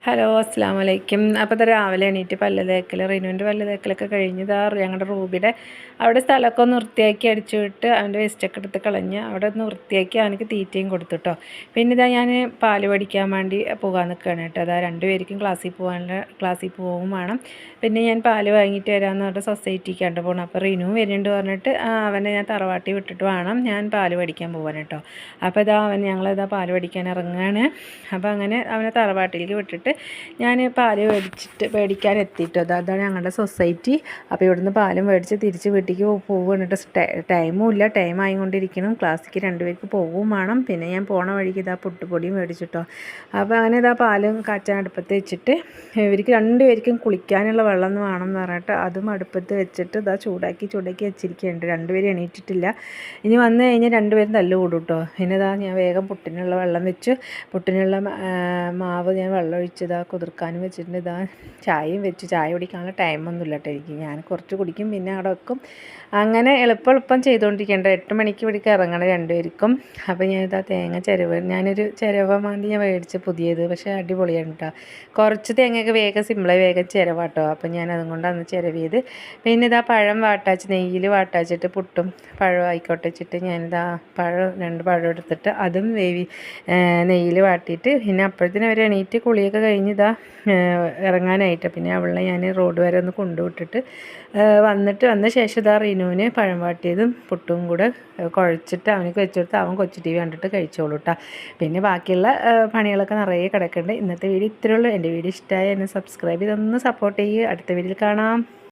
Hello അസ്സാം വലൈക്കും. അപ്പോൾ ഇത് രാവിലെ എണീറ്റ് പല്ല് തേക്കൽ റിനുവിൻ്റെ പല്ല് തേക്കലൊക്കെ കഴിഞ്ഞതാ. ഞങ്ങളുടെ റൂബിയുടെ അവിടെ സ്ഥലമൊക്കെ ഒന്ന് വൃത്തിയാക്കി അടിച്ചു വിട്ട് അവൻ്റെ വേസ്റ്റൊക്കെ എടുത്ത് കളഞ്ഞ് അവിടെ ഒന്ന് വൃത്തിയാക്കി അവനക്ക് തീറ്റയും കൊടുത്തിട്ടോ. പിന്നെ ഇതാ ഞാൻ പാല് പഠിക്കാൻ വേണ്ടി പോകാൻ നിൽക്കുകയാണ് കേട്ടോ. അതാ രണ്ടുപേർക്കും ക്ലാസ്സിൽ പോകും വേണം. പിന്നെ ഞാൻ പാല് വാങ്ങിയിട്ട് വരാമെന്ന് പറഞ്ഞിട്ട് സൊസൈറ്റിക്കാണ്ട് പോകണം. അപ്പോൾ റിനു വരുന്നുണ്ട് പറഞ്ഞിട്ട് അവനെ ഞാൻ തറവാട്ടി വിട്ടിട്ട് വേണം ഞാൻ പാല് പഠിക്കാൻ പോകാൻ കേട്ടോ. അപ്പോൾ ഇതാ ഞങ്ങളിതാ പാല് പഠിക്കാൻ ഇറങ്ങുകയാണ്. അപ്പോൾ അങ്ങനെ അവനെ തറവാട്ടിലേക്ക് വിട്ടിട്ട് ഞാൻ പാല് മേടിക്കാൻ എത്തിയിട്ടോ. അതാണ് ഞങ്ങളുടെ സൊസൈറ്റി. അപ്പോൾ ഇവിടുന്ന് പാലും മേടിച്ച് തിരിച്ച് വീട്ടിലേക്ക് പോകുന്നുണ്ട്. ടൈമും ഇല്ല, ടൈം ആയിക്കൊണ്ടിരിക്കണം. ക്ലാസ്സിലേക്ക് രണ്ടുപേർക്ക് പോകും വേണം. പിന്നെ ഞാൻ പോണ വഴിക്ക് ഇതാ പുട്ടുപൊടിയും മേടിച്ചിട്ടോ. അപ്പോൾ അങ്ങനെ ഇതാ പാലും കാച്ചാൻ അടുപ്പത്ത് വെച്ചിട്ട് ഇവർക്ക് രണ്ടുപേർക്കും കുളിക്കാനുള്ള വെള്ളം വേണം എന്ന് പറഞ്ഞിട്ട് അതും അടുപ്പത്ത് വെച്ചിട്ട് ഇതാ ചൂടാക്കി വെച്ചിരിക്കുന്നുണ്ട്. രണ്ടുപേരും എണീറ്റിട്ടില്ല. ഇനി വന്നു കഴിഞ്ഞാൽ രണ്ടുപേരും തല്ല് കൂടും കേട്ടോ. പിന്നെ ഇതാ ഞാൻ വേഗം പുട്ടിനുള്ള വെള്ളം വെച്ച് പുട്ടിനുള്ള മാവ് ഞാൻ വെള്ളം ഒഴിച്ചതാ കുതിർക്കാനും വെച്ചിട്ടുണ്ട്. ഇതാ ചായയും വെച്ച്. ചായ കുടിക്കാനുള്ള ടൈമൊന്നുമില്ല കേട്ടോ എനിക്ക്. ഞാൻ കുറച്ച് കുടിക്കും പിന്നെ അവിടെ വെക്കും. അങ്ങനെ എളുപ്പം ചെയ്തുകൊണ്ടിരിക്കേണ്ട. 8 മണിക്ക് ഇവിടേക്ക് ഇറങ്ങണം രണ്ടുപേർക്കും. അപ്പോൾ ഞാനിതാ തേങ്ങ ഞാനൊരു ചിരവ മാന്തി ഞാൻ മേടിച്ച് പുതിയത്. പക്ഷേ അടിപൊളിയാണ് കേട്ടോ. കുറച്ച് തേങ്ങയൊക്കെ വേഗം സിമ്പിളായി വേഗം ചിരവാട്ടോ. അപ്പോൾ ഞാൻ അതുകൊണ്ട് അന്ന് ചിരവിയത്. പിന്നെ ഇതാ പഴം നെയ്യിൽ വാട്ടാച്ചിട്ട് പുട്ടും പഴം ആയിക്കോട്ടെ വെച്ചിട്ട് ഞാനിതാ 2 പഴം എടുത്തിട്ട് അതും നെയ്യിൽ വാട്ടിയിട്ട് പിന്നെ അപ്പോഴത്തേനും അവർ എണീറ്റ് കുളിയൊക്കെ കഴിഞ്ഞിതാ ഇറങ്ങാനായിട്ട്. പിന്നെ അവളെ ഞാൻ റോഡ് വരെ ഒന്ന് കൊണ്ടുവിട്ടിട്ട് വന്ന ശേഷം ഇതാ റിനുവിന് പഴം വാട്ടിയതും പുട്ടും കൂടെ കുഴച്ചിട്ട് അവനക്ക് വെച്ചുകൊടുത്ത് അവൻ കൊച്ചു TV കണ്ടിട്ട് കഴിച്ചോളൂ കേട്ടോ. പിന്നെ ബാക്കിയുള്ള പണികളൊക്കെ നിറയെ കിടക്കുന്നുണ്ട്. ഇന്നത്തെ വീഡിയോ ഇത്രയേ ഉള്ളൂ. എൻ്റെ വീഡിയോ ഇഷ്ടമായി എന്നെ സബ്സ്ക്രൈബ് ചെയ്തൊന്ന് സപ്പോർട്ട് ചെയ്യുക. അടുത്ത വീഡിയോയിൽ കാണാം.